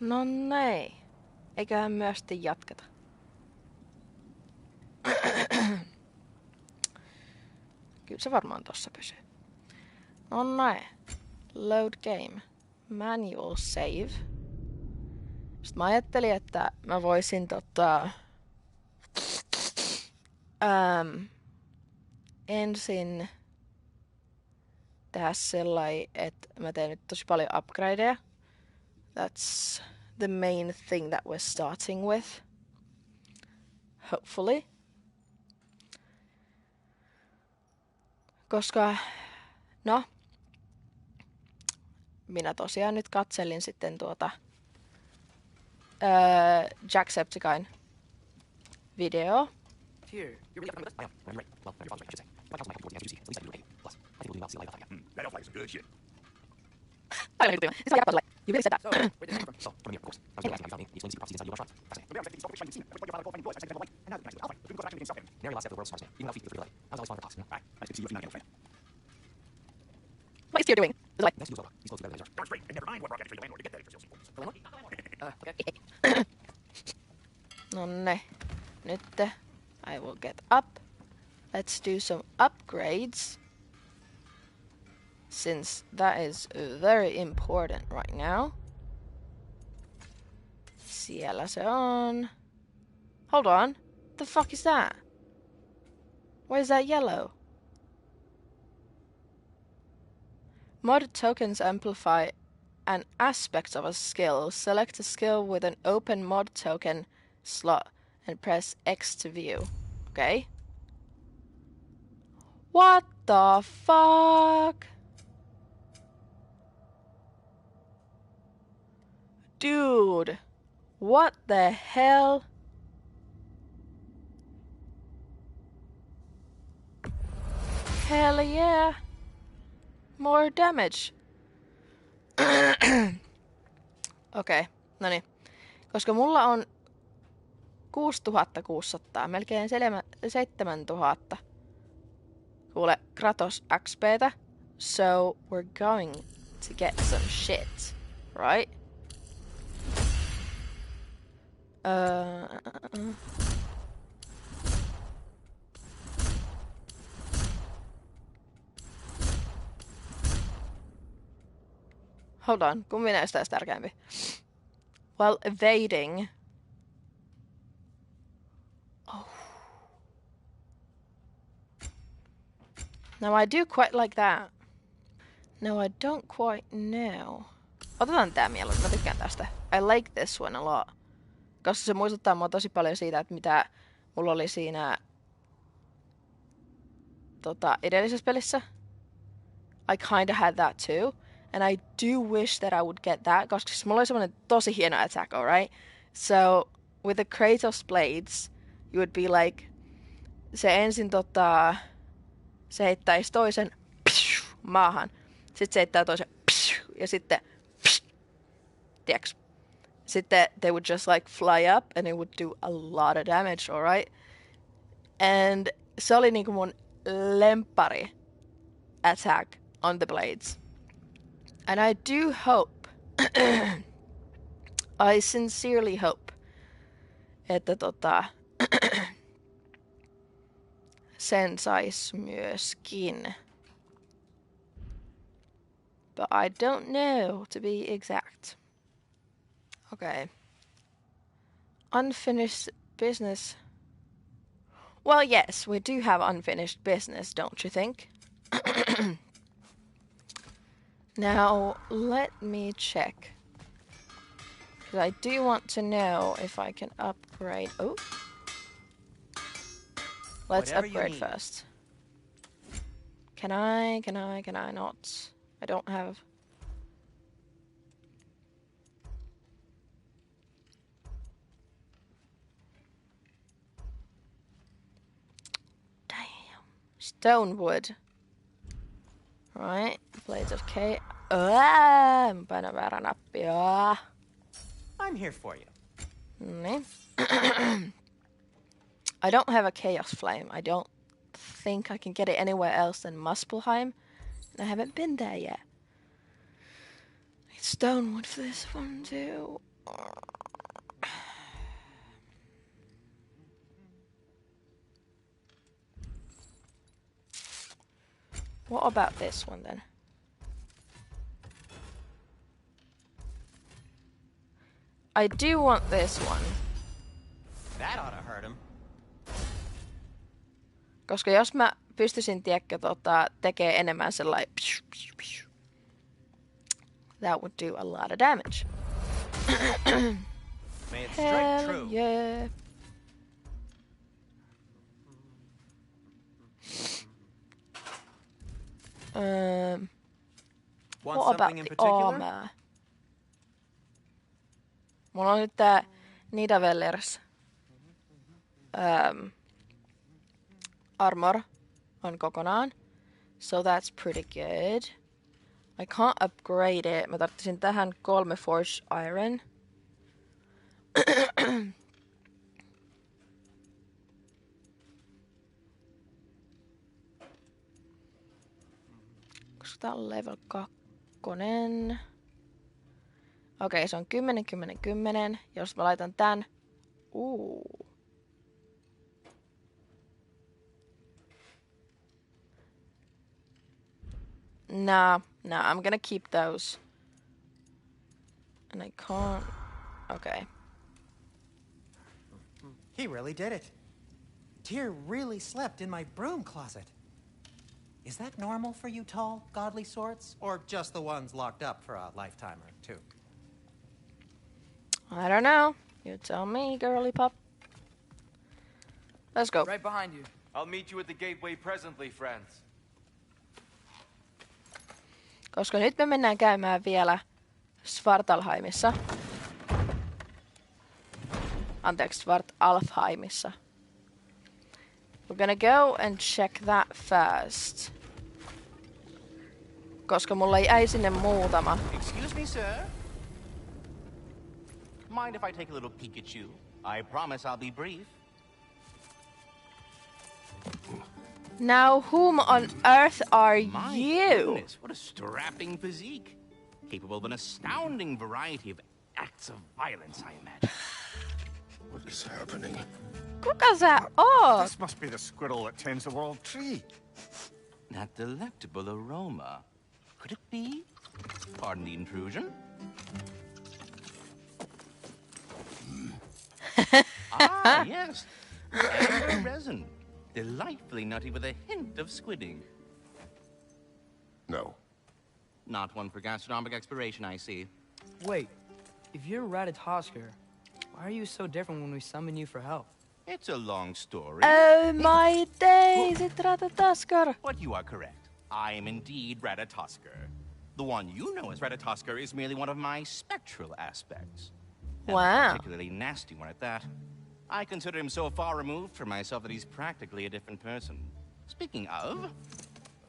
No niin. Eiköhän myös sitten jatketa. Kyllä se varmaan tossa pysyy. No niin. Load game. Manual save. Sitten mä ajattelin, että mä voisin ensin tehdä sellainen, että mä teen nyt tosi paljon upgradeja. That's the main thing that we're starting with. Hopefully. Koska, no, minä tosiaan nyt katselin sitten Jacksepticeye video. Here, you're really upfront with us? I am. No, you're right. Well, your father's right, I should say. My father's my help towards the answer you see. At least I can do it. Plus, I think we'll do well to see a light outside. That elf is good shit. I don't know what you're doing. You really said that. So, where did this come from? So, from here, of course. I was asking how you found me. You explained the secret properties inside your restaurant. Fascinating. To be honest, I think it's so fiction I've seen it. It looks like your father gold finding blood. I said, and now you can actually alpha. We can go back to getting stuff in. Mary Last step of the world's smartest man. Even without feet, it's really light. I was always fond of talks. Right. Nice to see you if you're not a fan. What is Theo doing? There's like, Next to Zola. He's close to better than Darn straight. And never mind what rock actually the landlord to get that extra sales. The landlord? Okay. Nonne. Nyt I will get up. Let's do some upgrades. Since that is very important right now. Siellä se on. Hold on. The fuck is that? Why is that yellow? Mod tokens amplify an aspect of a skill. Select a skill with an open mod token slot and press X to view. Okay. What the fuck? Dude. What the hell? Hell yeah. More damage. Okei, no niin. Koska mulla on 6600, melkein 7000. Kuule, Kratos XPtä. So we're going to get some shit, right? Hold on, kumpi näistä olisi tärkeämpi? Well, evading. Oh. Now I do quite like that. No, I don't quite know. Otetaan tää mieluummin, mä tykkään tästä. I like this one a lot. Koska se muistuttaa mua tosi paljon siitä, että mitä mulla oli siinä edellisessä pelissä. I kinda had that too. And I do wish that I would get that, koska siis mulla oli semmonen tosi hieno attack, alright? So, with the Kratos blades, you would be like, se ensin se heittäisi toisen maahan. Sitten se heittää toisen ja sitten tiiäks. Sitten they would just like fly up and it would do a lot of damage, alright? And se oli niinku mun lempari attack on the blades. And I do hope, I sincerely hope, että sen sais myöskin. But I don't know, to be exact. Okay. Unfinished business. Well, yes, we do have unfinished business, don't you think? Now, let me check. Because I do want to know if I can upgrade. Oh. Let's Whatever upgrade first. Can I not? I don't have. Damn. Stonewood. Right. Blades of K. Paina väärä nappia. I'm here for you. Niin. I don't have a Chaos Flame. I don't think I can get it anywhere else than Muspelheim. And I haven't been there yet. I need Stonewood for this one too. What about this one then? I do want this one. That ought to hurt him. Koska jos mä pystyisin, tiedäkö, tekee enemmän sellainen... That would do a lot of damage. May it strike Hell true. yeah. Want What about something in the particular? armor? Mulla on nyt tää Nidavellers armor on kokonaan. So that's pretty good. I can't upgrade it. Mä tarvitsin tähän 3 Forged Iron. Koska tää on level 2. Okei, se on 10, 10, 10. Jos mä laitan tän... Nah, I'm gonna keep those. And I can't... Okay. He really did it. Tyr really slept in my broom closet. Is that normal for you tall, godly sorts? Or just the ones locked up for a lifetime or two? I don't know. You tell me, girly pop. Let's go. Right behind you. I'll meet you at the gateway presently, friends. Koska nyt me mennään käymään vielä Svartalheimissa. Anteeksi, Svartalfheimissa. We're gonna go and check that first. Koska mulla jäi sinne muutama. Excuse me, sir. Mind if I take a little peek at you? I promise I'll be brief. Now, whom on earth are My you? goodness, what a strapping physique. Capable of an astounding variety of acts of violence, I imagine. What is happening? Kuka sä oot? This must be the squirrel that tends the world tree. That delectable aroma. Could it be? Pardon the intrusion. Ah, yes. Amber resin. Delightfully nutty with a hint of squidding. No. Not one for gastronomic exploration, I see. Wait, if you're Ratatosker, why are you so different when we summon you for help? It's a long story. Oh my days, it's Ratatoskar. But you are correct. I am indeed Ratatosker. The one you know as Ratatosker is merely one of my spectral aspects. And Wow. a particularly nasty one at that. I consider him so far removed from myself that he's practically a different person. Speaking of,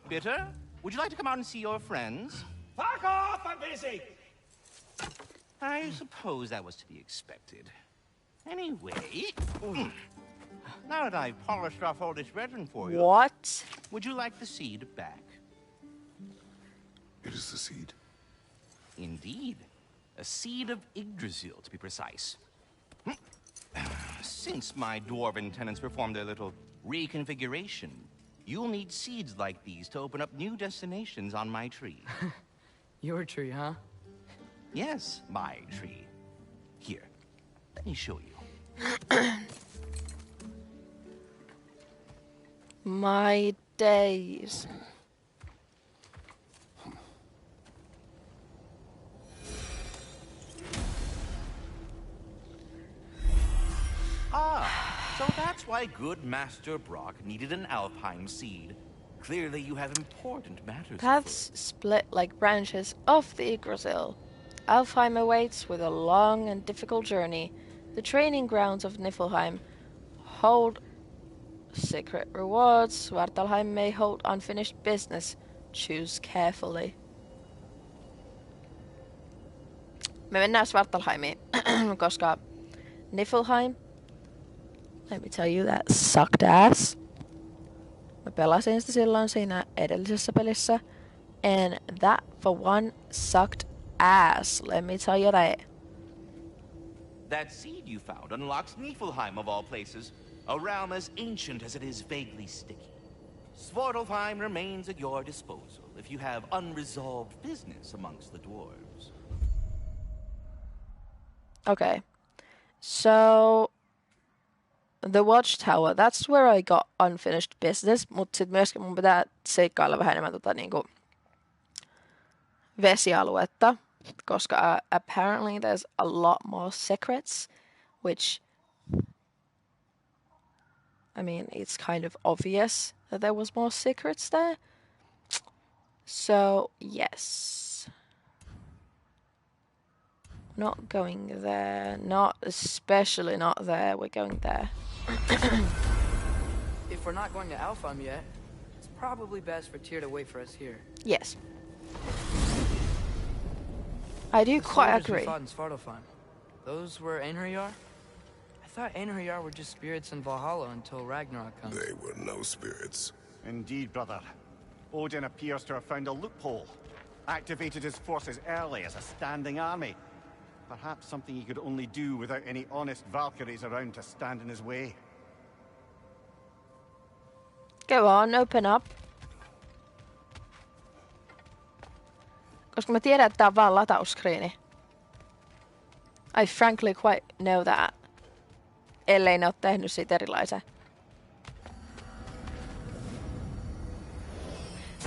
Bitter, would you like to come out and see your friends? Fuck off! I'm busy! I suppose that was to be expected. Anyway, now that I've polished off all this resin for you, What? would you like the seed back? It is the seed. Indeed. A seed of Yggdrasil, to be precise. Since my dwarven tenants performed their little reconfiguration, you'll need seeds like these to open up new destinations on my tree. Your tree, huh? Yes, my tree. Here, let me show you. My days. Ah, so that's why good Master Brock needed an Alfheim seed. Clearly you have important matters. Paths split like branches of the Yggdrasil. Alfheim awaits with a long and difficult journey. The training grounds of Niflheim hold secret rewards. Svartalheim may hold unfinished business. Choose carefully. Me mennään Svartalheimiin, koska Niflheim, let me tell you, that sucked ass. Mä pelasin sitä silloin siinä edellisessä pelissä. And that for one sucked ass. Let me tell you that. That seed you found unlocks Niflheim of all places, a realm as ancient as it is vaguely sticky. Svartalfheim remains at your disposal if you have unresolved business amongst the dwarves. Okay. So the Watchtower, that's where I got unfinished business, mutta sit myöskin mun pitää seikkailla vähän enemmän niinku vesialuetta, koska apparently there's a lot more secrets, which, I mean, it's kind of obvious that there was more secrets there. So, yes. Not going there. Not especially not there. We're going there. If we're not going to Alfheim yet, it's probably best for Tyr to wait for us here. Yes. I do quite soldiers agree. We fought in Svartalfheim. Those were Einherjar? I thought Einherjar were just spirits in Valhalla until Ragnarok comes. They were no spirits. Indeed, brother. Odin appears to have found a loophole. Activated his forces early as a standing army. Perhaps something he could only do without any honest Valkyries around to stand in his way. Go on, open up. Koska mä tiedän, että tää on vaan latauskriini. I frankly quite know that. Ellei ne oo tehnyt siitä erilaisen.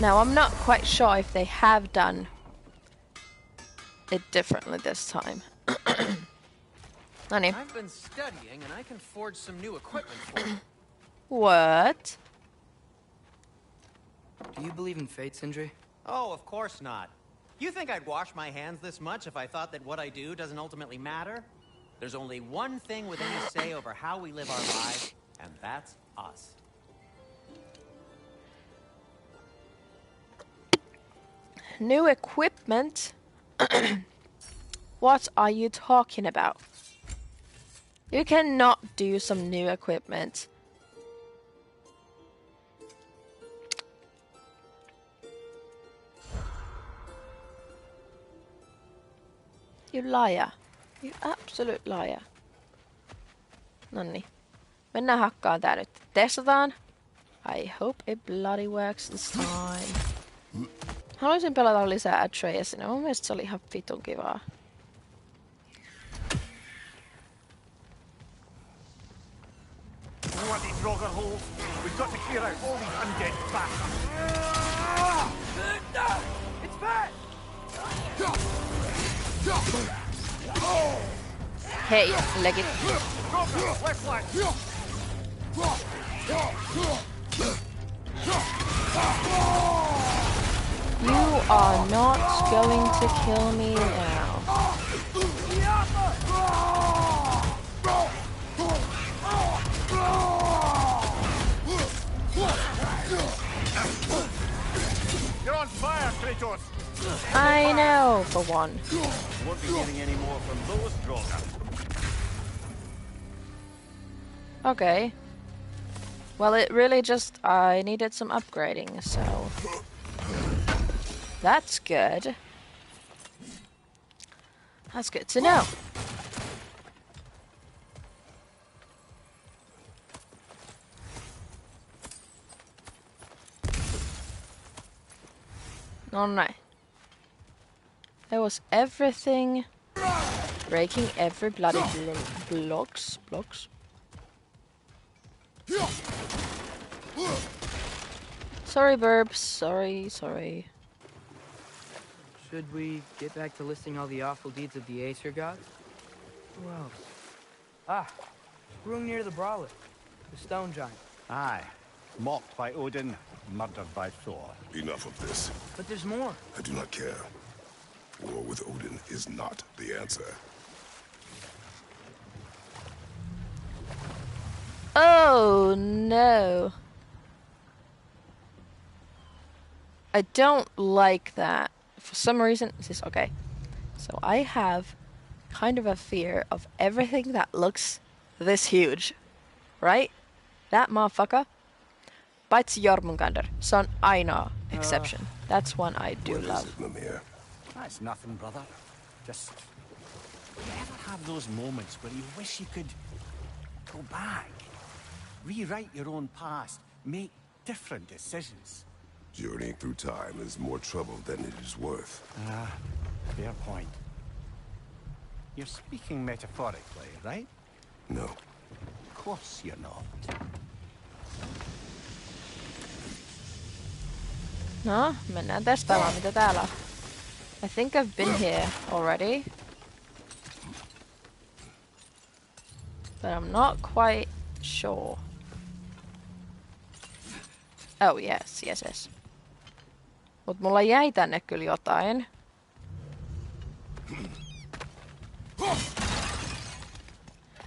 Now, I'm not quite sure if they have done it differently this time. Noniin. I've been studying and I can forge some new equipment for you. What? Do you believe in fate, Sindri? Oh, of course not. You think I'd wash my hands this much if I thought that what I do doesn't ultimately matter? There's only one thing with any say over how we live our lives, and that's us. New equipment? What are you talking about? You cannot do some new equipment. You liar. You absolute liar. Nonni. Mennään hakkaan tää nyt. Testataan. I hope it bloody works this time. Haluaisin pelata lisää Atreusina. Mun mielestä se oli ihan vitun kivaa. Bloody Draugr holes! We've got to clear out all these undead bastards! It's bad! Hei, legit. Draugr, left flank! You are not going to kill me now. You're on fire, Kratos! I know, for one. Won't be getting any more from those Draugr. Okay. Well, it really just... I needed some upgrading, so... That's good. That's good to know. Oh no. There was everything. Breaking every bloody blocks. Sorry, Burbs. Sorry. Should we get back to listing all the awful deeds of the Aesir gods? Who else? Ah, room near the brawler. The stone giant. Aye. Mocked by Odin, murdered by Thor. Enough of this. But there's more. I do not care. War with Odin is not the answer. Oh no. I don't like that. For some reason, this is okay. So I have kind of a fear of everything that looks this huge. Right? That motherfucker. Paitsi Jormungandr. Se on ainoa exception. That's one I do What is love. it, Mimir? That's nothing, brother. Just Do you ever have those moments where you wish you could go back, rewrite your own past, make different decisions? Journeying through time is more trouble than it is worth. Ah, fair point. You're speaking metaphorically, right? No. Of course you're not. No, mennään testaamaan mitä täällä on. I think I've been here already. But I'm not quite sure. Oh yes. Mut mulla jäi tänne kyllä jotain.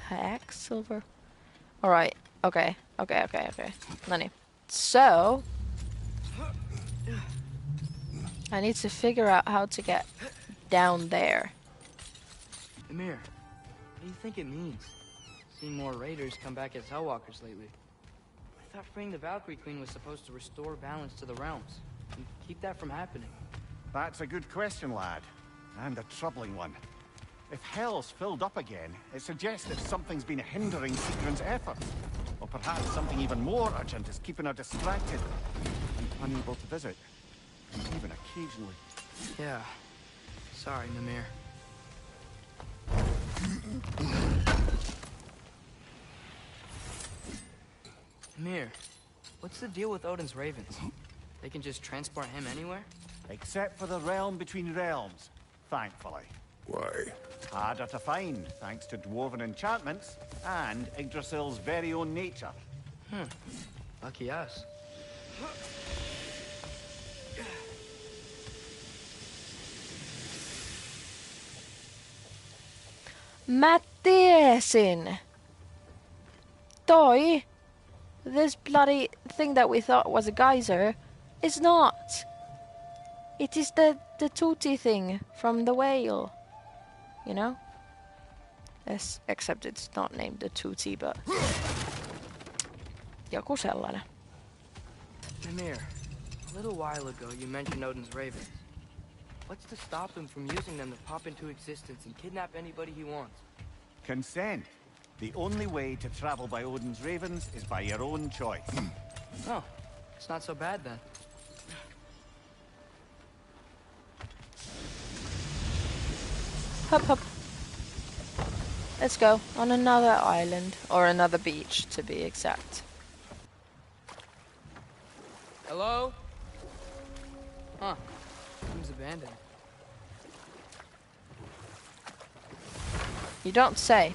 Hack silver. Alright, okay. Noni. So I need to figure out how to get down there. Amir, what do you think it means? Seeing more raiders come back as Hellwalkers lately. I thought freeing the Valkyrie Queen was supposed to restore balance to the realms and keep that from happening. That's a good question, lad. And a troubling one. If Hell's filled up again, it suggests that something's been hindering Sigrun's efforts. Or perhaps something even more urgent is keeping her distracted and unable to visit. Even occasionally. Yeah. Sorry, Mimir. Mimir, what's the deal with Odin's ravens? They can just transport him anywhere? Except for the realm between realms, thankfully. Why? Harder to find, thanks to dwarven enchantments and Yggdrasil's very own nature. Lucky us. Mä tiesin! This bloody thing that we thought was a geyser is not. It is the Tutti thing from the whale. You know? Yes, except it's not named the Tutti, but joku sellainen. Mimir, a little while ago you mentioned Odin's ravens. What's to stop him from using them to pop into existence and kidnap anybody he wants? Consent. The only way to travel by Odin's ravens is by your own choice. Oh, it's not so bad then. Hup. Let's go on another island, or another beach to be exact. Hello? Huh. Seems abandoned. You don't say.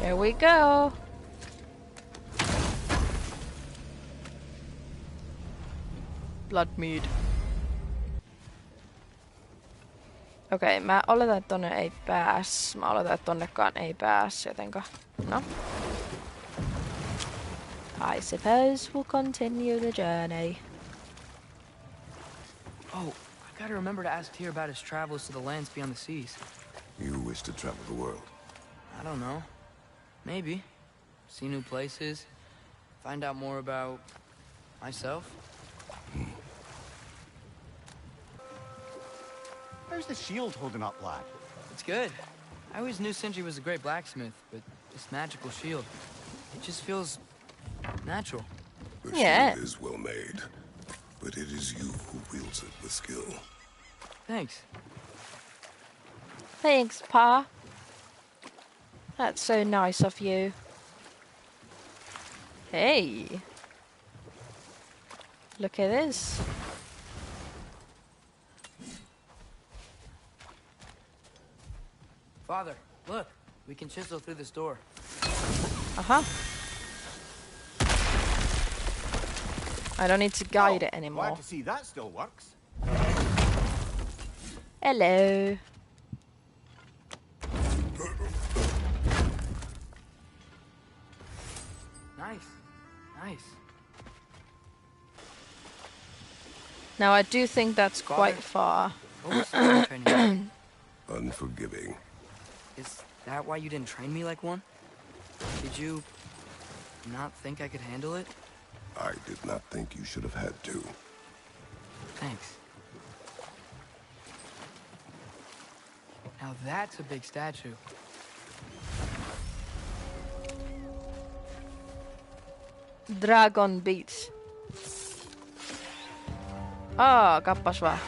Here we go. Blood mead. Okei, mä oletan, että tonne ei pääs. Mä oletan, että tonnekaan ei pääs, jotenka... No. I suppose we'll continue the journey. Oh, I gotta remember to ask Tyr about his travels to the lands beyond the seas. You wish to travel the world. I don't know. Maybe. See new places. Find out more about... myself. How's the shield holding up, lad? It's good. I always knew Sindri was a great blacksmith, but this magical shield, it just feels natural. The Yeah. shield is well made, but it is you who wields it with skill. Thanks. Thanks, Pa. That's so nice of you. Hey. Look at this. Father, look. We can chisel through this door. Uh-huh. I don't need to guide it anymore. Glad to see that still works. Hello. Nice. Now I do think that's quite far. What was the training? Unforgiving. Is that why you didn't train me like one? Did you not think I could handle it? I did not think you should have had to. Thanks. Now that's a big statue. Dragon Beats. Kappas vaan.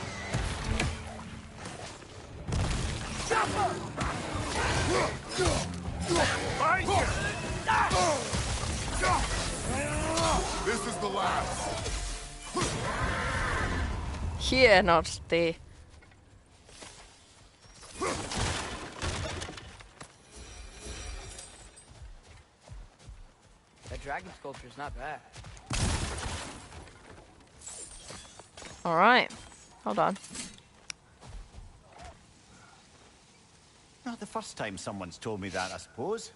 This is the last. Hienosti. That dragon sculpture is not bad. Alright. Hold on. Not the first time someone's told me that, I suppose.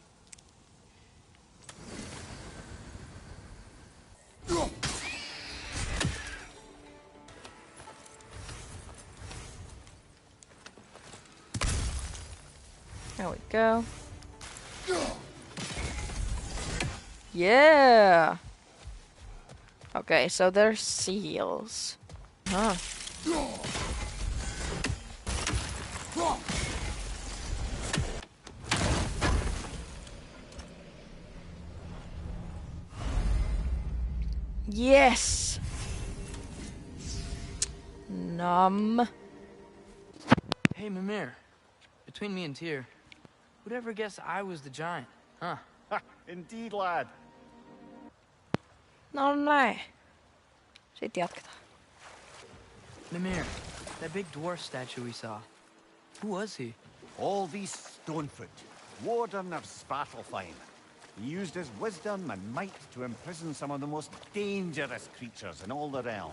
There we go. Yeah. Okay, so they're seals. Huh. Yes. Numb. Hey, Mimir. Between me and Tyr, who'd ever guess I was the giant, huh? Indeed, lad. No näin. Sitten jatketaan. Mimir, that big dwarf statue we saw. Who was he? All these Stonefoot, warden of Svartalfheim. He used his wisdom and might to imprison some of the most dangerous creatures in all the realm.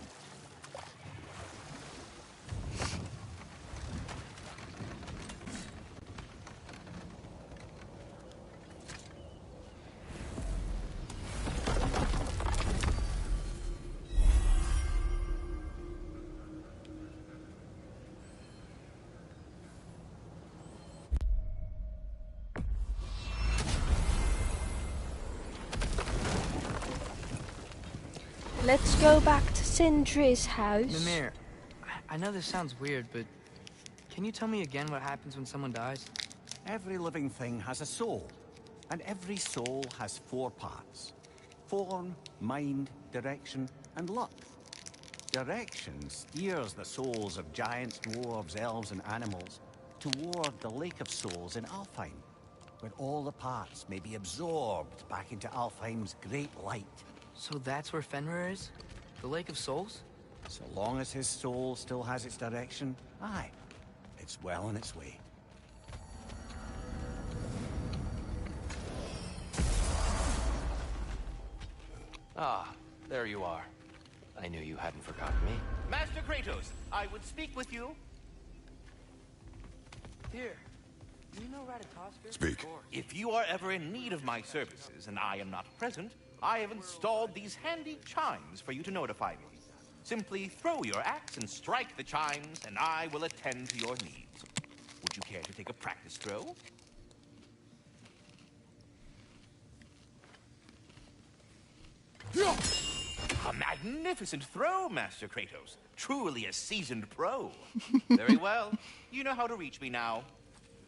Let's go back to Sindri's house. Mimir, I know this sounds weird, but can you tell me again what happens when someone dies? Every living thing has a soul, and every soul has 4 parts. Form, mind, direction, and luck. Direction steers the souls of giants, dwarves, elves, and animals toward the Lake of Souls in Alfheim, where all the parts may be absorbed back into Alfheim's great light. So that's where Fenrir is? The Lake of Souls? So long as his soul still has its direction, aye, it's well on its way. Ah, there you are. I knew you hadn't forgotten me. Master Kratos, I would speak with you. Tyr, do you know Ratatoskr? Speak. If you are ever in need of my services and I am not present, I have installed these handy chimes for you to notify me. Simply throw your axe and strike the chimes, and I will attend to your needs. Would you care to take a practice throw? A magnificent throw, Master Kratos. Truly a seasoned pro. Very well. You know how to reach me now.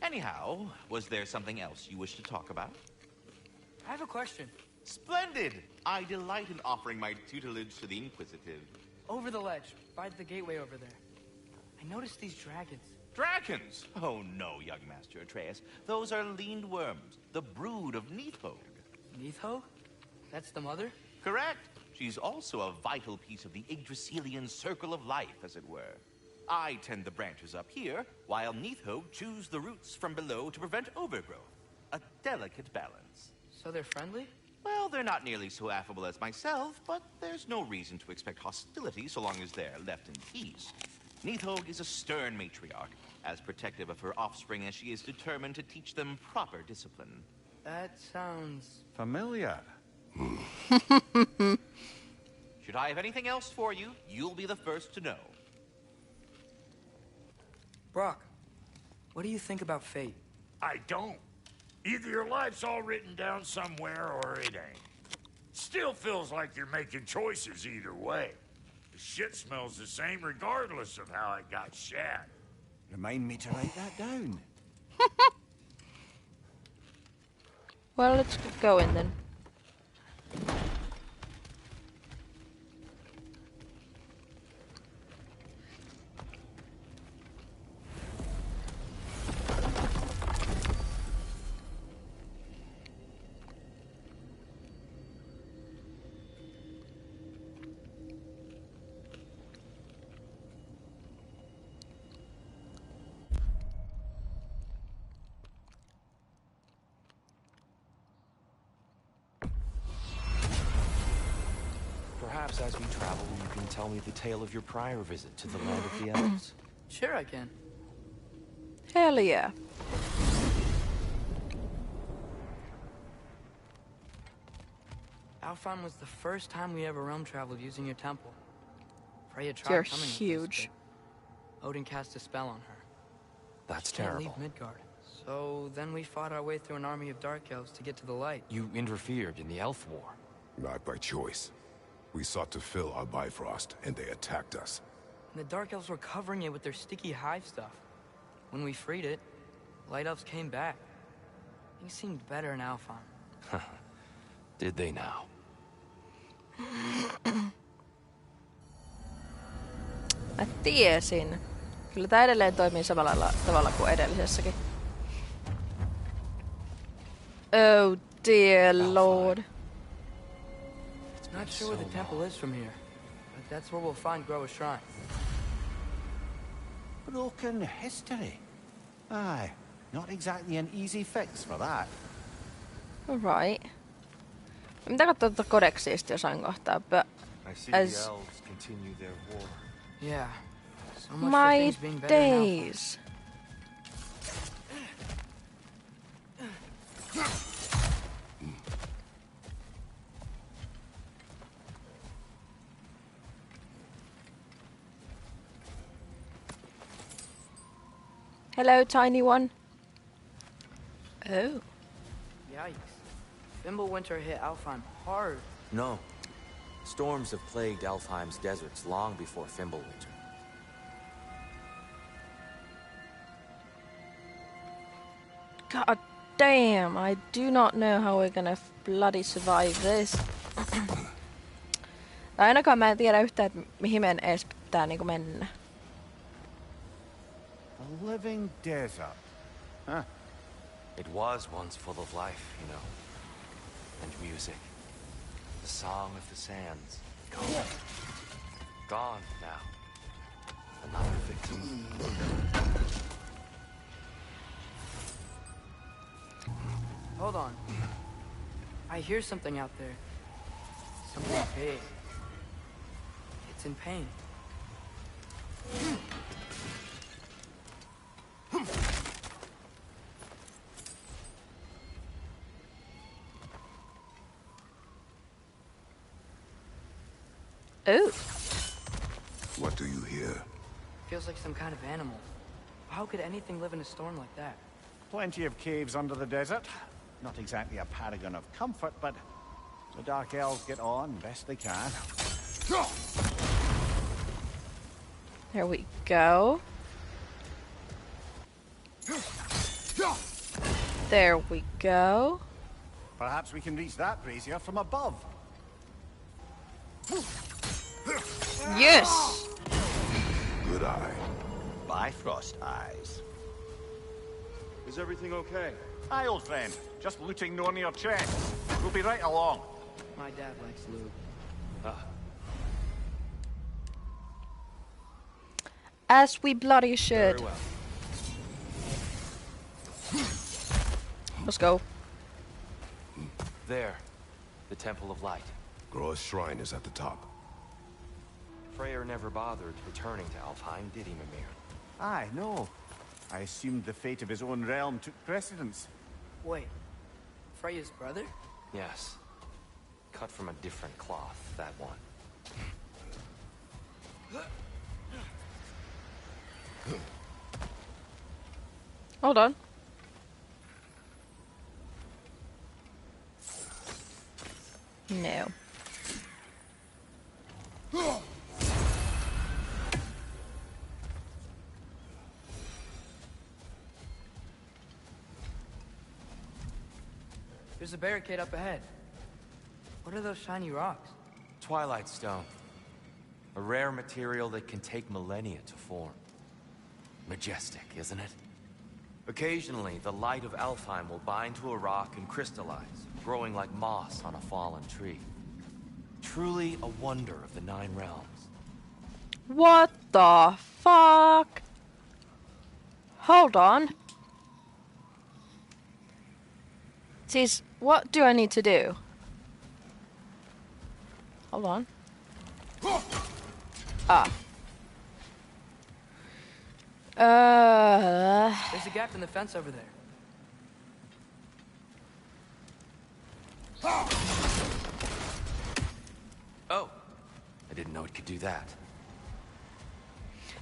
Anyhow, was there something else you wish to talk about? I have a question. Splendid! I delight in offering my tutelage to the inquisitive. Over the ledge, by the gateway over there. I noticed these dragons. Dragons? Oh no, young Master Atreus. Those are leaned worms, the brood of Nidhogg. Nidhogg? That's the mother? Correct. She's also a vital piece of the Yggdrasilian circle of life, as it were. I tend the branches up here, while Nidhogg chews the roots from below to prevent overgrowth. A delicate balance. So they're friendly? Well, they're not nearly so affable as myself, but there's no reason to expect hostility so long as they're left in peace. Nidhogg is a stern matriarch, as protective of her offspring as she is determined to teach them proper discipline. That sounds... Familiar. Should I have anything else for you, you'll be the first to know. Brock, what do you think about fate? I don't. Either your life's all written down somewhere or it ain't. Still feels like you're making choices either way. shit smells the same regardless of how it got shat. Remind me to write that down. Well, let's go in then. Perhaps as we travel, you can tell me the tale of your prior visit to the land of the elves. Sure I can. Hell yeah. Alfheim was the first time we ever realm traveled using your temple. Freya tried You're coming with us, huge. but Odin cast a spell on her. That's Can't terrible. leave Midgard. So then we fought our way through an army of dark elves to get to the light. You interfered in the Elf War. Not by choice. We sought to fill our Bifrost, and they attacked us. And the dark elves were covering it with their sticky hive stuff. When we freed it, light elves came back. Things seemed better in Alfheim. Did they now? Mä tiesin. Kyllä tää edelleen toimii samalla tavalla kuin edellisessäkin. Oh dear lord. Not sure where the temple is from here, but that's where we'll find Groa's shrine. Broken history. Aye, not exactly an easy fix for that. Alright. Mitä katsoa tuota kodeksiista jossain kohtaa, but I see the elves continue their war. Yeah. So much for my things being better in Alfheim. days. Hello, tiny one. Oh. Yikes. Fimbulwinter hit Alfheim hard. No. Storms have plagued Alfheim's deserts long before Fimbulwinter. God damn, I do not know how we're gonna bloody survive this. Tai ainakaan mä en tiedä yhtään, että mihin meidän edes pitää niinku mennä. A living desert. Huh? It was once full of life, you know. And music. The song of the sands. Gone. Gone now. Another victim. Hold on. I hear something out there. Something big. It's in pain. Oh. What do you hear? Feels like some kind of animal. How could anything live in a storm like that? Plenty of caves under the desert. Not exactly a paragon of comfort, but the Dark Elves get on best they can. There we go. There we go. Perhaps we can reach that brazier from above. Yes! Good eye. Bifrost eyes. Is everything okay? Aye, old friend. Just looting no near chests. We'll be right along. My dad likes loot. As we bloody should. Very well. Let's go. There. The Temple of Light. Groa's shrine is at the top. Freyr never bothered returning to Alfheim, did he, Mimir? Aye, no. I assumed the fate of his own realm took precedence. Wait. Freya's brother? Yes. Cut from a different cloth, that one. Hold on. No. There's a barricade up ahead. What are those shiny rocks? Twilight Stone. A rare material that can take millennia to form. Majestic, isn't it? Occasionally, the light of Alfheim will bind to a rock and crystallize, growing like moss on a fallen tree. Truly a wonder of the Nine Realms. What the fuck? Hold on. Siis, what do I need to do? Hold on. Ah. There's a gap in the fence over there. Oh, I didn't know it could do that.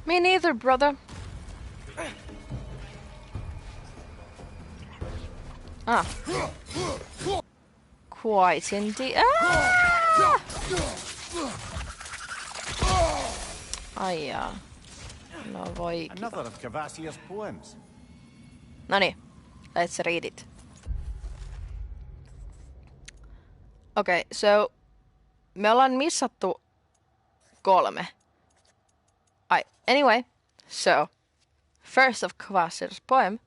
Me neither, brother. Ah. Quite indeed. Ah! Aijaa. No voi. Another of Kvasir's poems. Noniin. Let's read it. Okay, so me ollaan missattu 3. Anyway, so first of Kvasir's poem.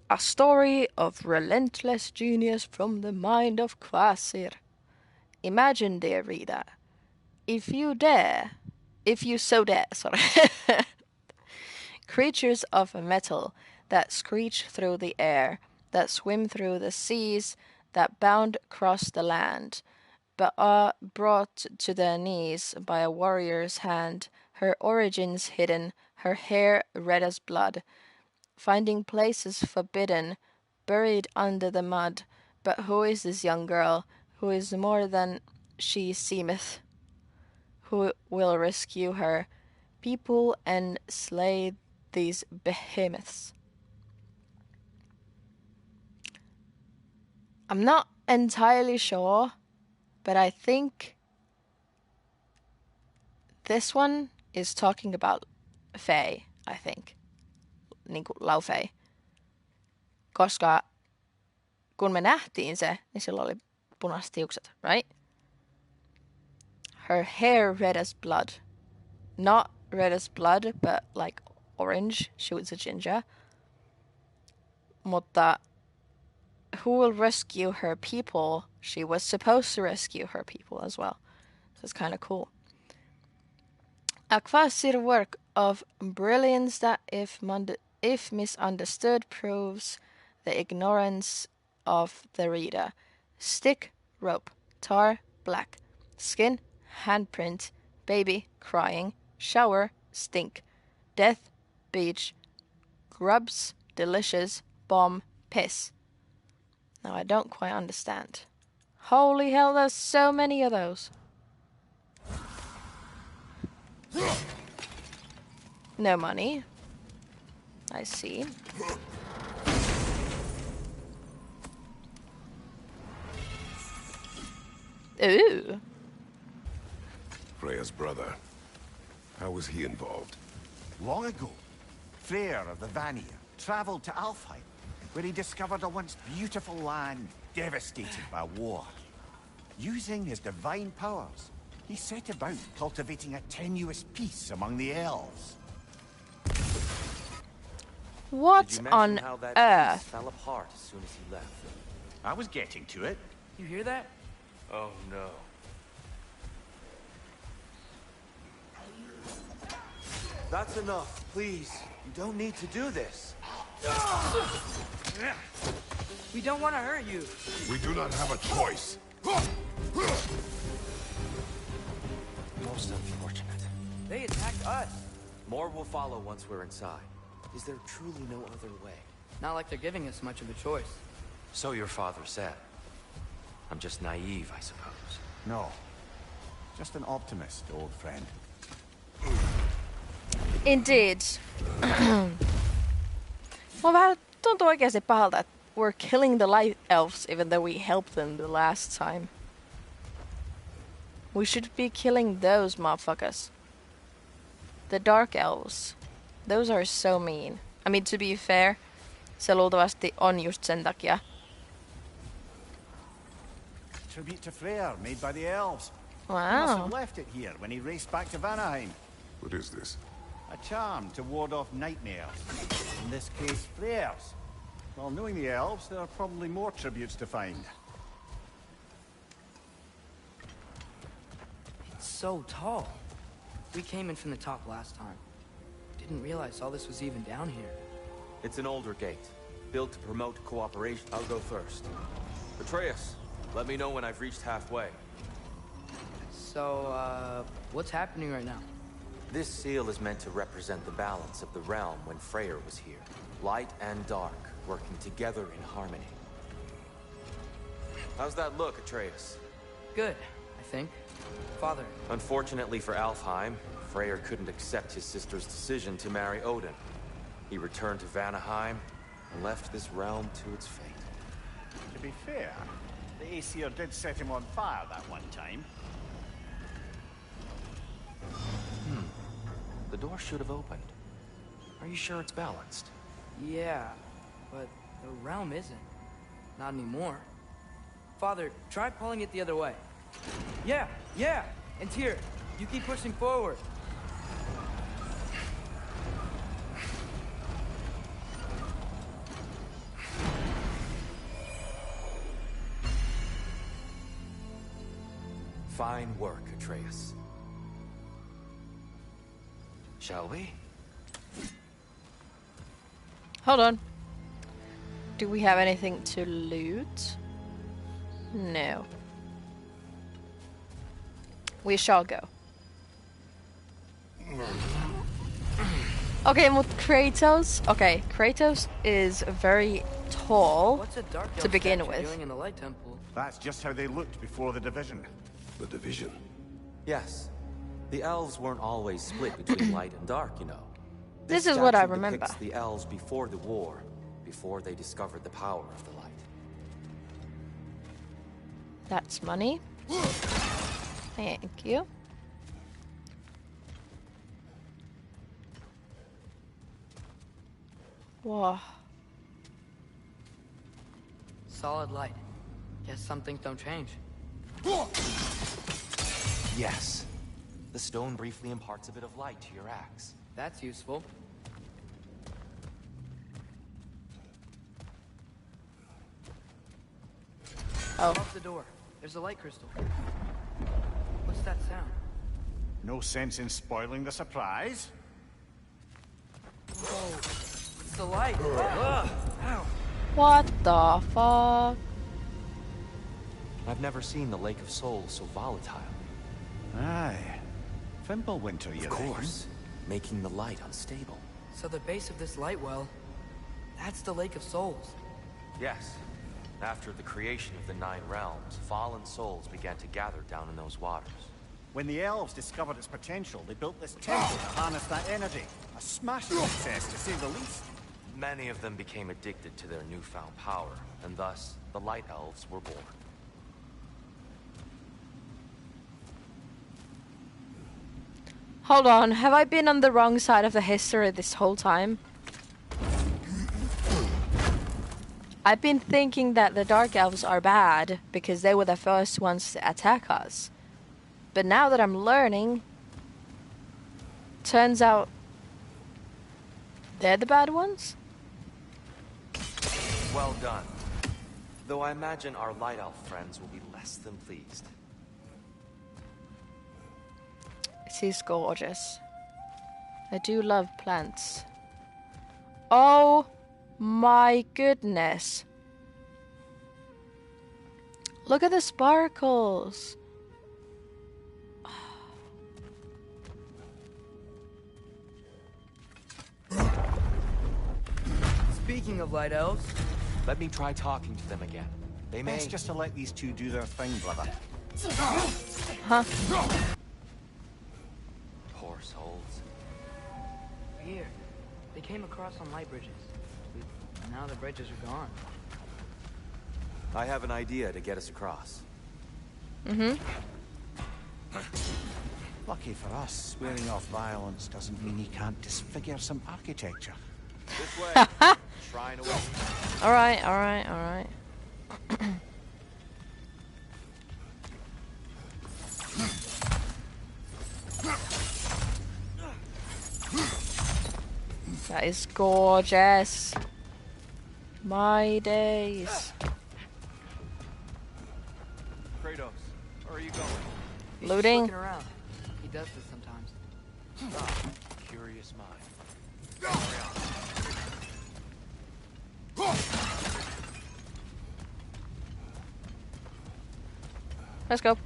A story of relentless genius from the mind of Kvasir. Imagine, dear reader, if you so dare, creatures of metal that screech through the air, that swim through the seas, that bound across the land, but are brought to their knees by a warrior's hand, her origins hidden, her hair red as blood, finding places forbidden, buried under the mud. But who is this young girl, who is more than she seemeth? Who will rescue her people and slay these behemoths? I'm not entirely sure, but I think this one is talking about Fae, I think. Niinku Laufey. Koska kun me nähtiin se, niin sillä oli punaiset hiukset, right? Her hair red as blood. Not red as blood, but like orange. She was a ginger. Mutta who will rescue her people? She was supposed to rescue her people as well. So it's kind of cool. A Kvasir work of brilliance that if misunderstood proves the ignorance of the reader. Stick, rope, tar, black, skin, handprint, baby, crying, shower, stink, death, beach, grubs, delicious, bomb, piss. Now I don't quite understand. Holy hell, there's so many of those. No money. I see. Ooh. Freya's brother. How was he involved? Long ago, Freyr of the Vanir traveled to Alfheim, where he discovered a once beautiful land devastated by war. Using his divine powers, he set about cultivating a tenuous peace among the elves. What on how that earth? fell apart as soon as he left? I was getting to it. You hear that? Oh no. That's enough, please. You don't need to do this. We don't want to hurt you. We do not have a choice. Most unfortunate. They attacked us. More will follow once we're inside. Is there truly no other way? Not like they're giving us much of a choice. So your father said. I'm just naive, I suppose. No. Just an optimist, old friend. Indeed. Well, vähän tuntuu oikeasti pahalta, että we're killing the light elves even though we helped them the last time. We should be killing those motherfuckers. The dark elves. Those are so mean. I mean, to be fair, se luultavasti on just sen takia, tribute to Freyr, made by the elves. He must Wow. have left it here when he raced back to Vanaheim. What is this? A charm to ward off nightmares. In this case, Freyr's. Well, knowing the elves, there are probably more tributes to find. It's so tall. We came in from the top last time. Didn't realize all this was even down here. It's an older gate, built to promote cooperation. I'll go first. Atreus, let me know when I've reached halfway. So, what's happening right now? This seal is meant to represent the balance of the realm when Freyr was here. Light and dark, working together in harmony. How's that look, Atreus? Good, I think. Father. Unfortunately for Alfheim, Freyr couldn't accept his sister's decision to marry Odin. He returned to Vanaheim and left this realm to its fate. To be fair, the Aesir did set him on fire that one time. The door should have opened. Are you sure it's balanced? Yeah, but the realm isn't. Not anymore. Father, try pulling it the other way. Yeah! And Tyr, you keep pushing forward. Fine work, Atreus. Shall we? Hold on. Do we have anything to loot? No. We shall go. Okay, and with Kratos. Okay, Kratos is very tall What's a dark to elf begin statue with. doing in the light temple? That's just how they looked before the division. The division. Yes. The elves weren't always split between light and dark, you know. This is what I statue remember. depicts the elves before the war, before they discovered the power of the light. That's money. Thank you. Whoa. Solid light. Guess some things don't change. Yes. The stone briefly imparts a bit of light to your axe. That's useful. Oh. Off the door. There's a light crystal. What's that sound? No sense in spoiling the surprise. Whoa. It's the light. Ow. What the fuck? I've never seen the Lake of Souls so volatile. Aye. Fimbulwinter, you Of course. Making the light unstable. So the base of this light well, that's the Lake of Souls. Yes. After the creation of the Nine Realms, fallen souls began to gather down in those waters. When the elves discovered its potential, they built this temple to harness that energy. A smashing success, to say the least. Many of them became addicted to their newfound power, and thus, the Light Elves were born. Hold on, have I been on the wrong side of the history this whole time? I've been thinking that the Dark Elves are bad because they were the first ones to attack us. But now that I'm learning, turns out they're the bad ones? Well done. Though I imagine our Light Elf friends will be less than pleased. She's gorgeous. I do love plants. Oh my goodness. Look at the sparkles. Speaking of light elves, Let me try talking to them again. They may... Best just to let these two do their thing, brother. Huh? Poor souls. here. They came across on light bridges. But now the bridges are gone. I have an idea to get us across. Mm-hmm. Lucky for us, swearing off violence doesn't mean he can't disfigure some architecture. This way. Shrine away. Alright, alright, alright. That is gorgeous. My days. Kratos, where are you going? He's just Looting. looking around. He does this sometimes. Ah, curious mind. Let's go. The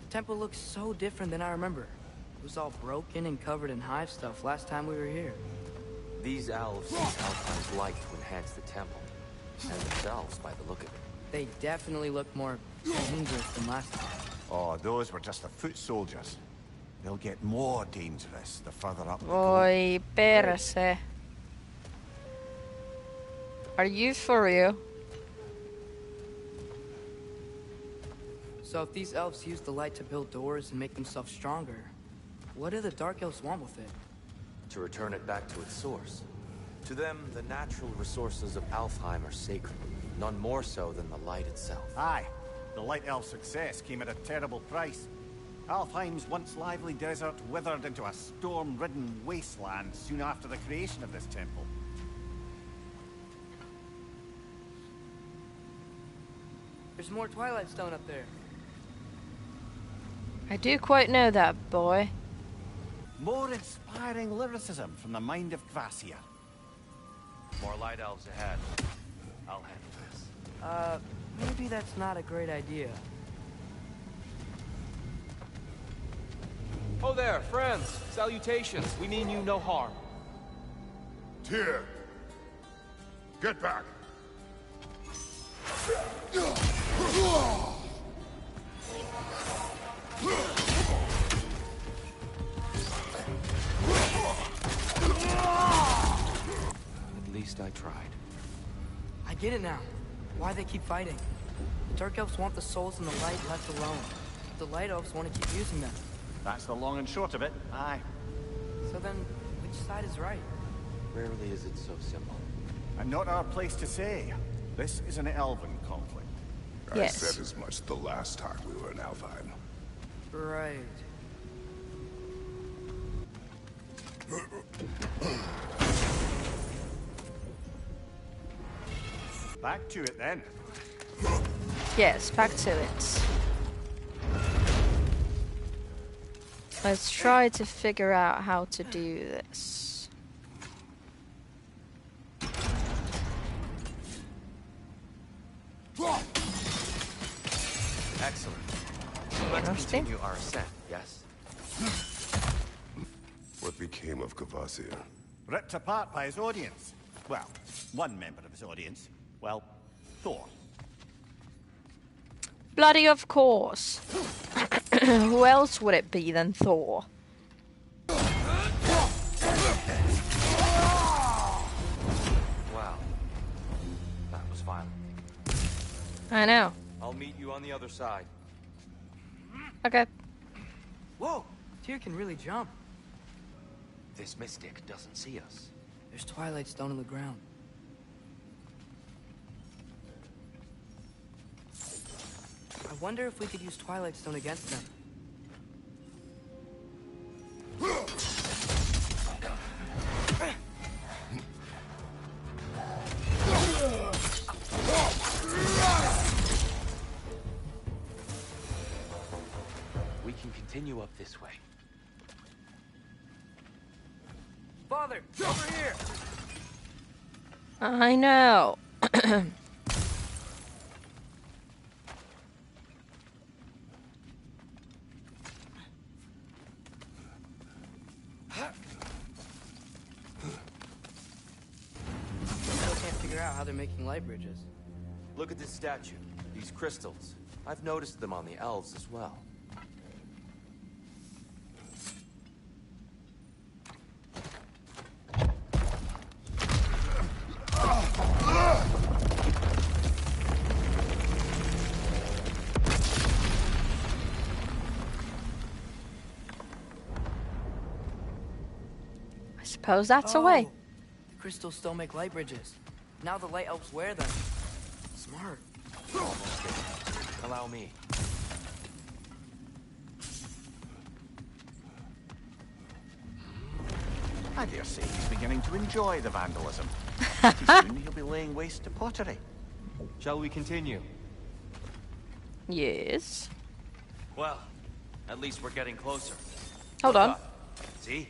temple looks so different than I remember. It was all broken and covered in hive stuff last time we were here. These elves use Alphine's light to enhance the temple. And themselves, by the look of it. They definitely look more dangerous than last time. Oh, those were just the foot soldiers. They'll get more dangerous the further up they go. Voi perse. Are you for real? So if these elves use the light to build doors and make themselves stronger, what do the Dark Elves want with it? To return it back to its source. To them, the natural resources of Alfheim are sacred, none more so than the light itself. Aye, the Light Elf success came at a terrible price. Alfheim's once lively desert withered into a storm-ridden wasteland soon after the creation of this temple. There's more Twilight Stone up there. I do quite know that, boy. More inspiring lyricism from the mind of Kvasir. More light elves ahead. I'll handle this. Maybe that's not a great idea. Oh there, friends. Salutations. We mean you no harm. Tyr! Get back! At least I tried. I get it now. Why they keep fighting. The Dark Elves want the souls and the light left alone. The Light Elves want to keep using them. That's the long and short of it, aye. So then, which side is right? Rarely is it so simple. And not our place to say. This is an elven conflict. Yes. I said as much the last time we were in Alfheim. Right. Back to it then. Yes, back to it. Let's try to figure out how to do this. Excellent. Let's Interesting. continue our ascent, yes? What became of Kvasir? Ripped apart by his audience. Well, one member of his audience. Well, Thor. Bloody of course. Who else would it be than Thor? Wow. That was violent. I know. I'll meet you on the other side. Okay. Whoa! Tyr can really jump. This mystic doesn't see us. There's Twilight Stone on the ground. I wonder if we could use Twilight Stone against them. We can continue up this way. Father, over here! I know. Still can't figure out how they're making light bridges. Look at this statue. These crystals. I've noticed them on the elves as well. I suppose that's a way. The crystals still make light bridges. Now the Light Elves wear them. Smart. Almost there. Allow me. I dare say he's beginning to enjoy the vandalism. Pretty soon he'll be laying waste to pottery. Shall we continue? Yes. Well, at least we're getting closer. Hold Look on. up. See?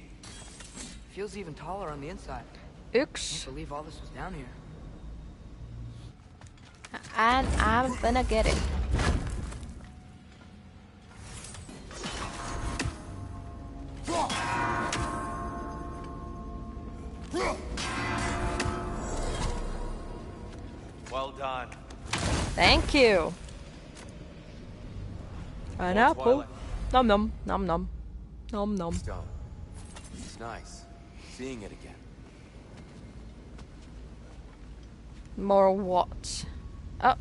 Feels even taller on the inside. Yksi. Can't believe all this was down here. And I'm gonna get it. Well done. Thank you. An More apple. Twilight. Nom nom. Nom nom. Nom nom. Stone. It's nice seeing it again. More what? Oh.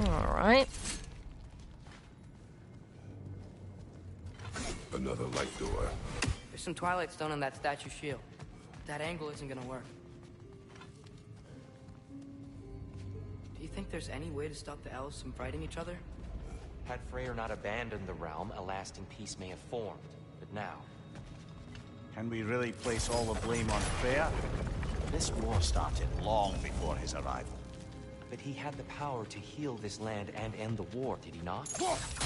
Alright. Another light door. There's some Twilight Stone on that statue shield. That angle isn't gonna work. Do you think there's any way to stop the elves from fighting each other? Had Freyr not abandoned the realm, a lasting peace may have formed. But now, Can we really place all the blame on Freya? This war started long before his arrival. but he had the power to heal this land and end the war, did he not?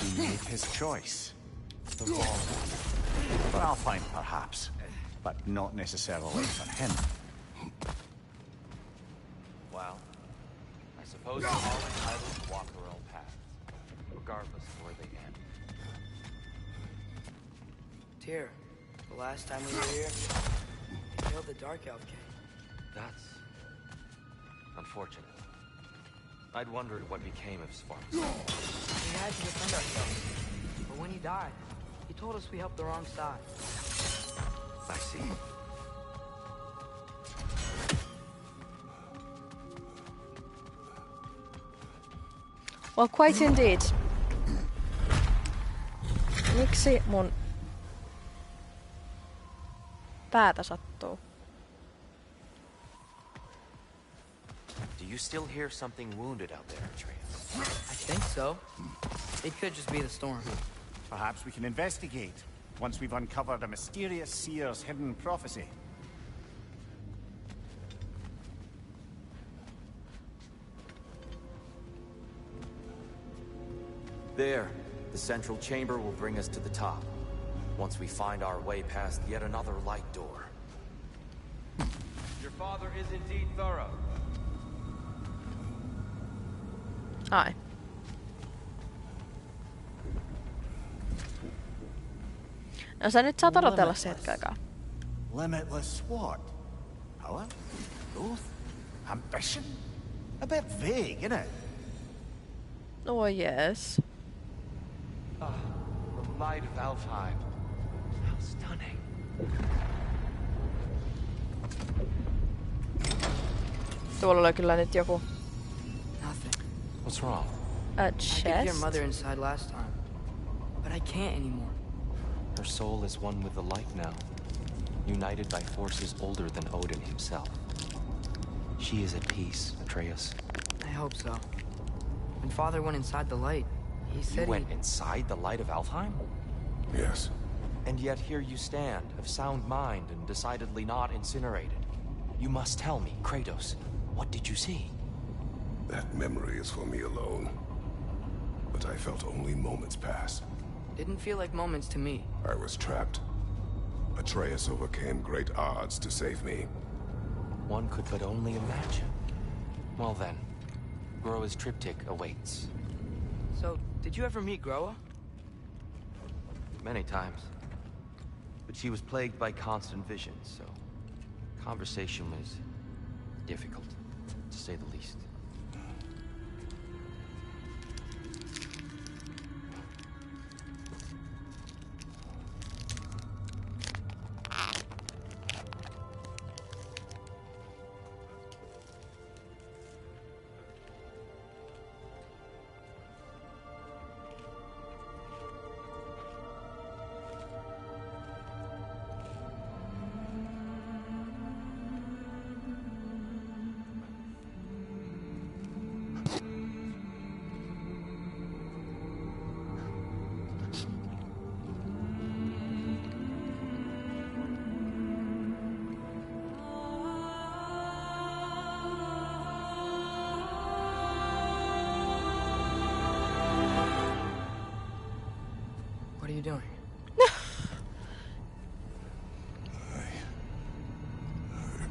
He made his choice. The wrong one. For Alfheim, perhaps, but not necessarily for him. Well, I suppose we're all entitled to walk our own paths, regardless of where they end. Tyr, the last time we were here, you killed the Dark Elf King. That's unfortunate. I'd wondered what became of Sparks. We had to defend ourselves. But when he died, he told us we helped the wrong side. I see. Well, quite indeed. Miksi mun päätä sattuu? Do you still hear something wounded out there, Atreus? I think so. It could just be the storm. Perhaps we can investigate, once we've uncovered a mysterious seer's hidden prophecy. There. The central chamber will bring us to the top. Once we find our way past yet another light door. Your father is indeed thorough. Ai. No sä nyt saat odotella se hetken aikaa. Limitless what? Power? Growth? Ambition? A bit vague, innit? Oh yes. Ah, the light of Alfheim. How stunning. Tuolla oli kyllä nyt joku Nothing. What's wrong? a I could hear chest. Mother inside last time, but I can't anymore. Her soul is one with the light now, united by forces older than Odin himself. She is at peace, Atreus. I hope so. When Father went inside the light, he You said went inside the light of Alfheim? Yes. And yet here you stand, of sound mind and decidedly not incinerated. You must tell me, Kratos, what did you see? That memory is for me alone. But I felt only moments pass. Didn't feel like moments to me. I was trapped. Atreus overcame great odds to save me. One could but only imagine. Well then, Groa's triptych awaits. So, did you ever meet Groa? Many times. But she was plagued by constant visions, so conversation was difficult, to say the least.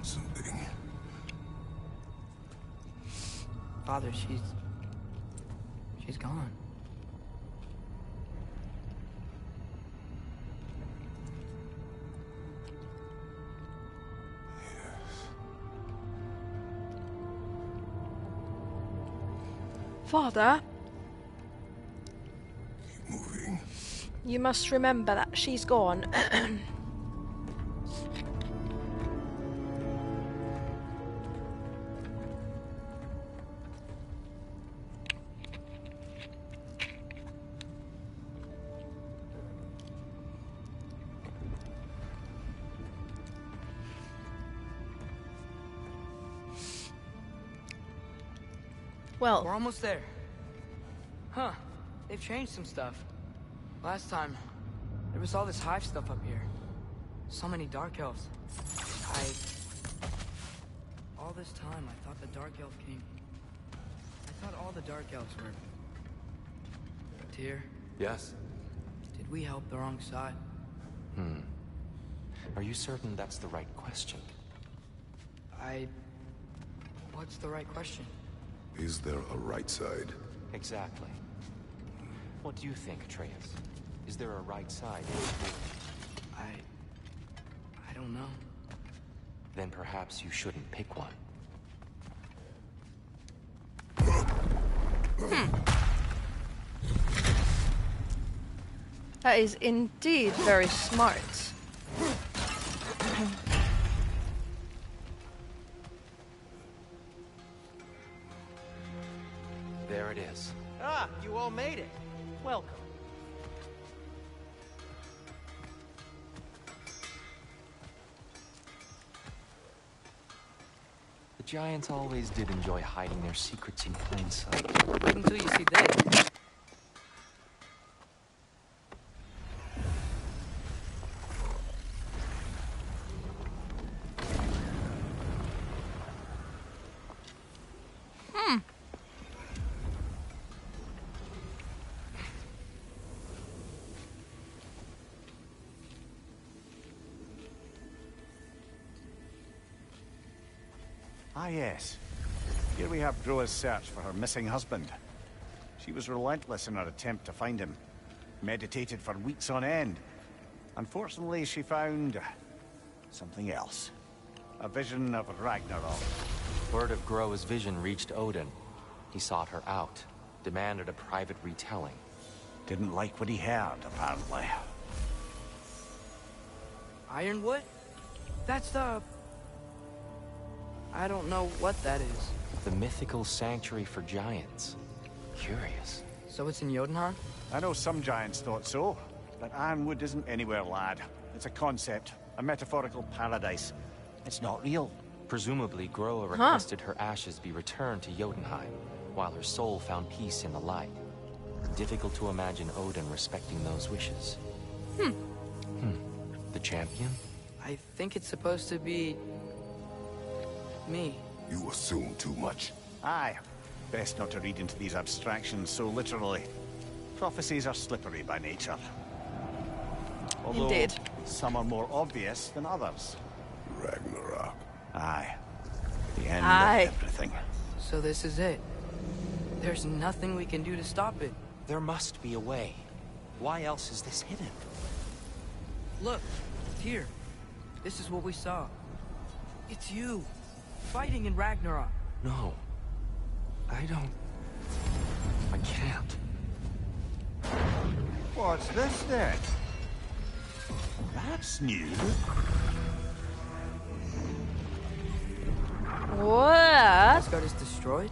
Something. Father, she's gone. Father, Keep moving. you must remember that she's gone. Well, We're almost there. Huh. They've changed some stuff. Last time, there was all this hive stuff up here. So many dark elves. All this time, I thought the Dark Elf King... I thought all the Dark Elves were... Tyr, Yes? did we help the wrong side? Are you certain that's the right question? What's the right question? Is there a right side? Exactly. What do you think, Atreus? Is there a right side? I don't know. Then perhaps you shouldn't pick one. that is indeed very smart. There it is. Ah, you all made it. Welcome. The giants always did enjoy hiding their secrets in plain sight. Wait until you see this. Ah, yes. Here we have Groa's search for her missing husband. She was relentless in her attempt to find him. Meditated for weeks on end. Unfortunately, she found... something else. A vision of Ragnarok. Word of Groa's vision reached Odin. He sought her out, demanded a private retelling. Didn't like what he heard, apparently. Ironwood? That's the... I don't know what that is. The mythical sanctuary for giants. Curious. So it's in Jotunheim? I know some giants thought so, but Ironwood isn't anywhere, lad. It's a concept, a metaphorical paradise. It's not real. Presumably, Groa requested her ashes be returned to Jotunheim, while her soul found peace in the light. Difficult to imagine Odin respecting those wishes. The champion? I think it's supposed to be... me. You assume too much. Aye. Best not to read into these abstractions so literally. Prophecies are slippery by nature. Although, Indeed. some are more obvious than others. Ragnarok. Aye. The end Aye. of everything. So this is it. There's nothing we can do to stop it. There must be a way. Why else is this hidden? Look, here. This is what we saw. It's you, fighting in Ragnarok. No. I don't... I can't. What's this then? That's new. What? Asgard is destroyed?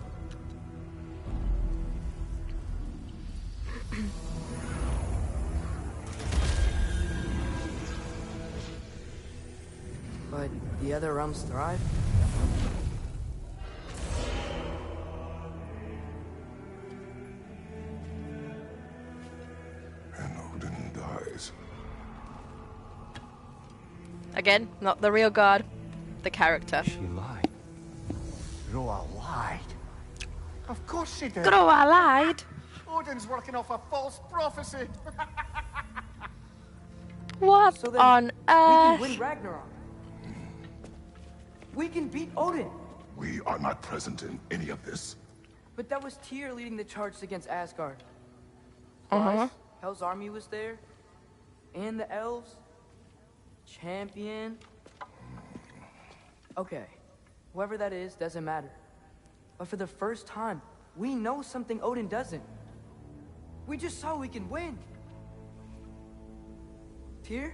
But the other realms thrive? And Odin dies. Again, not the real god, the character. She lied. Groa lied. Of course she did. Groa lied. Odin's working off a false prophecy. What So then on we can win earth? Ragnarok. We can beat Odin. We are not present in any of this. But that was Tyr leading the charge against Asgard. Uh-huh. Plus, Hell's army was there. And the elves. Champion. Okay. Whoever that is doesn't matter. But for the first time, we know something Odin doesn't. We just saw we can win. Tyr?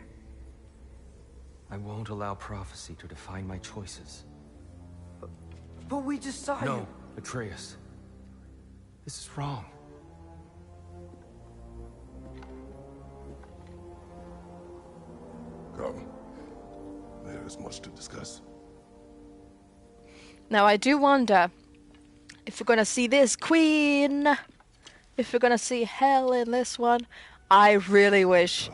I won't allow prophecy to define my choices. But we just saw you. No, Atreus. This is wrong. Come. There is much to discuss. Now I do wonder if we're gonna see this queen, if we're gonna see hell in this one. I really wish.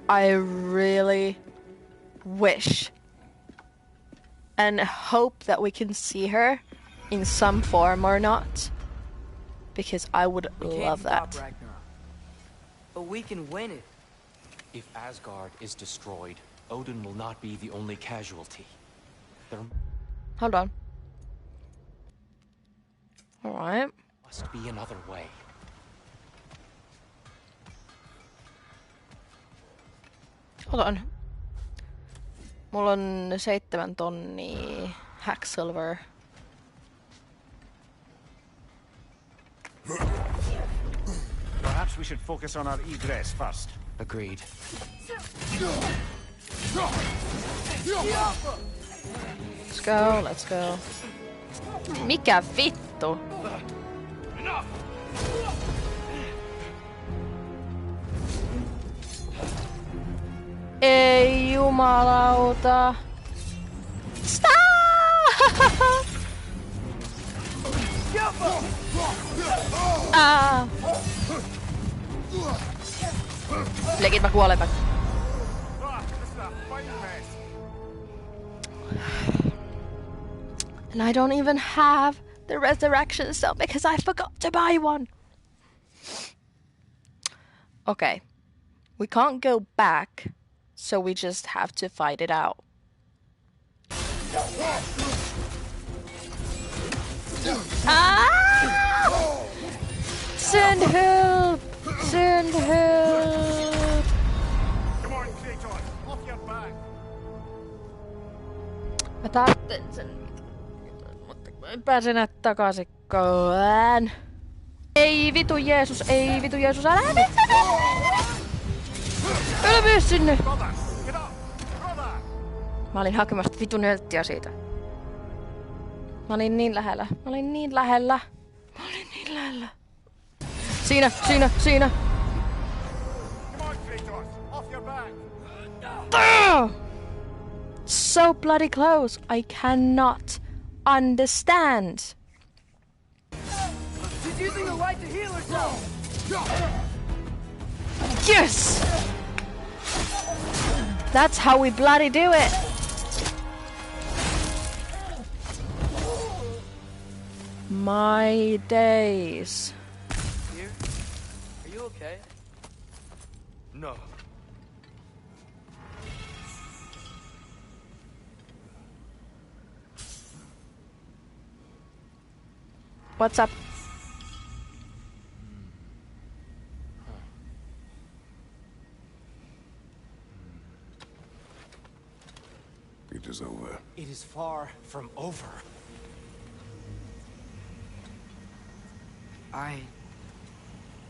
I really wish and hope that we can see her in some form or not, because I would love that. Ragnarok, but we can win it. If Asgard is destroyed, Odin will not be the only casualty. There Hold on. Alright. must be another way. Hold on. Mulla on 7 tonnia Hacksilver. Perhaps we should focus on our egress first. Agreed. Let's go, let's go. Mikä vittu? Ei jumalauta. Stop! Ah. Legit mä kuolen. And I don't even have the resurrection stone because I forgot to buy one. Okay. We can't go back, so we just have to fight it out. Ah! Send help! Send help! Come on, Kratos, off your back. Mä tarvitsen sen. Mutta mä en pääse enää takaisinkaan. Ei vitu Jeesus, älä mene! Älä mene sinne! Mä olin hakemassa vitun nölttiä siitä. Mä olin niin lähellä. Siinä! So bloody close. I cannot understand. She's using the light to heal herself. Yes! That's how we bloody do it. My days. Here? Are you okay? No. What's up? It is over. It is far from over.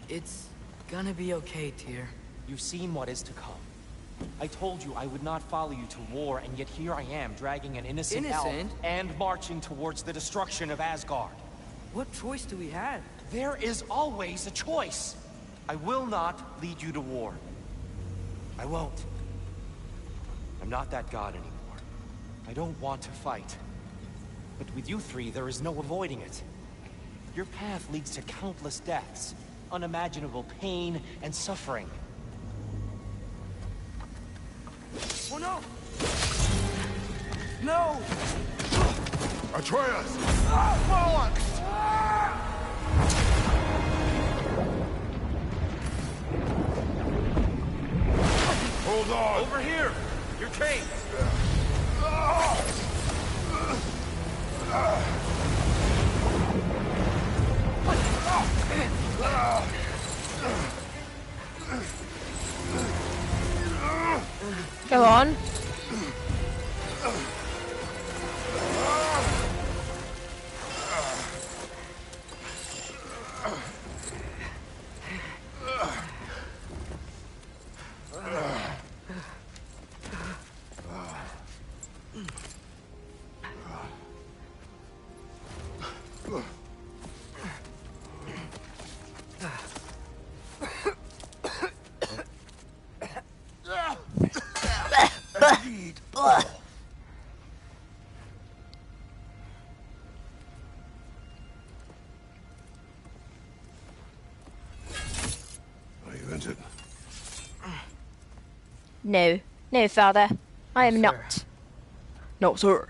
It's gonna be okay, Tyr. You've seen what is to come. I told you I would not follow you to war, and yet here I am, dragging an innocent elf and marching towards the destruction of Asgard. What choice do we have? There is always a choice. I will not lead you to war. I won't. I'm not that god anymore. I don't want to fight. But with you three, there is no avoiding it. Your path leads to countless deaths, unimaginable pain and suffering. Oh no! No! Atreus! Hold on! Over here! Your cave! Are you injured? No. No, father. I am Sir. not. No, sir.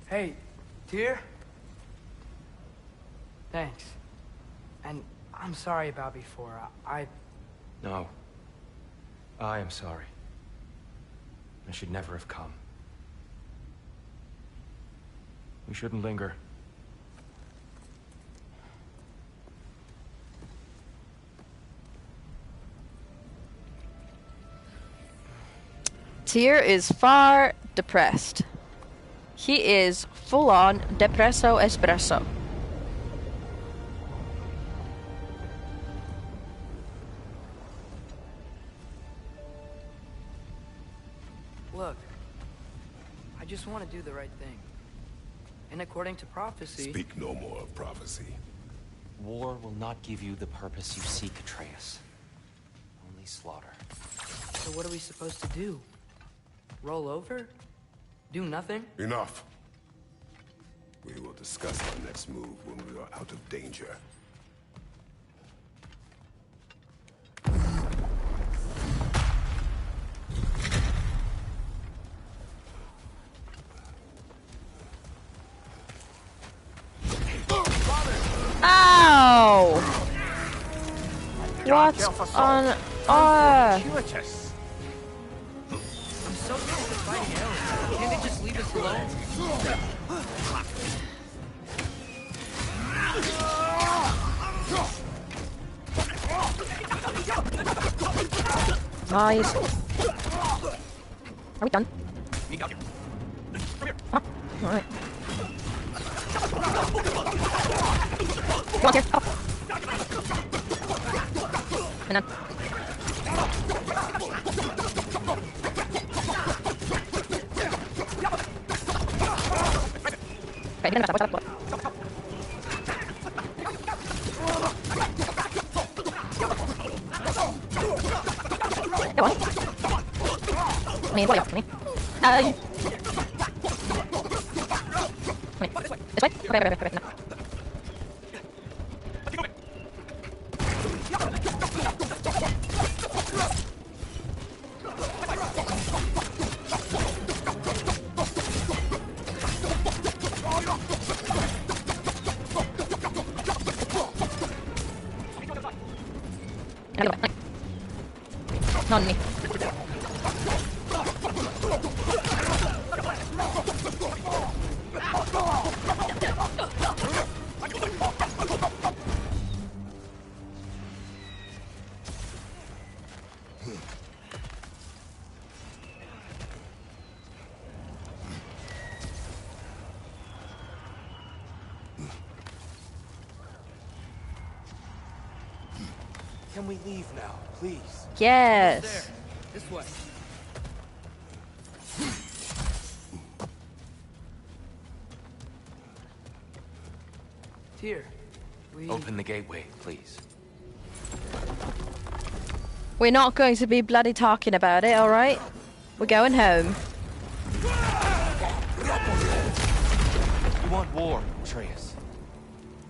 Hey, Tyr? Thanks. And I'm sorry about before. No. I am sorry. I should never have come. We shouldn't linger. Tyr is far depressed. He is full on depresso espresso. Look, I just want to do the right thing. And according to prophecy... Speak no more of prophecy. War will not give you the purpose you seek, Atreus. Only slaughter. So what are we supposed to do? Roll over? Do nothing? Enough. We will discuss our next move when we are out of danger. Ow! What on earth? Fortuitous. I'm so used to fighting elves. Can't they just leave us alone? Nice. Are we done? Huh? Alright. Come on, here. Oh. And then. Okay, we didn't have that. Go on. I mean, what are you after me? Wait, this way? Okay, no. Not me. Can we leave now, please? Yes. There. This way. Tyr, we... Open the gateway, please. We're not going to be bloody talking about it, alright? We're going home. You want war, Atreus.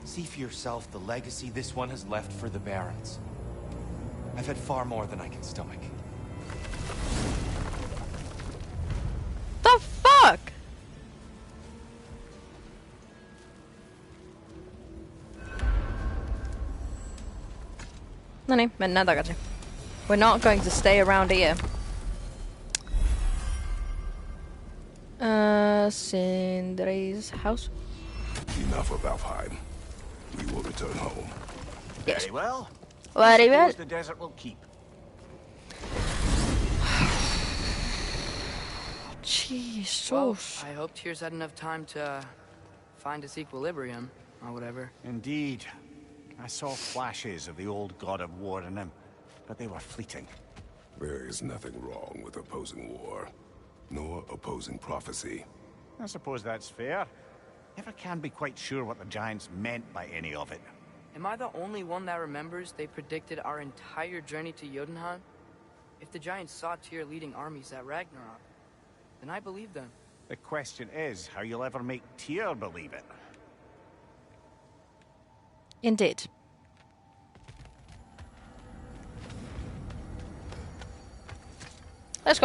See for yourself the legacy this one has left for the Barons. I've had far more than I can stomach. The fuck? No niin, mennään takaisin. We're not going to stay around here. Sindri's house. Enough of Alfheim. We will return home. Yes. Very well. Very well. The desert will keep. Jesus. Well, I hope Tyr's had enough time to find its equilibrium, or whatever. Indeed. I saw flashes of the old God of War in him, but they were fleeting. There is nothing wrong with opposing war, nor opposing prophecy. I suppose that's fair. Never can be quite sure what the Giants meant by any of it. Am I the only one that remembers they predicted our entire journey to Jotunheim? If the Giants saw Tyr leading armies at Ragnarok, then I believe them. The question is how you'll ever make Tyr believe it. Indeed. Let's go.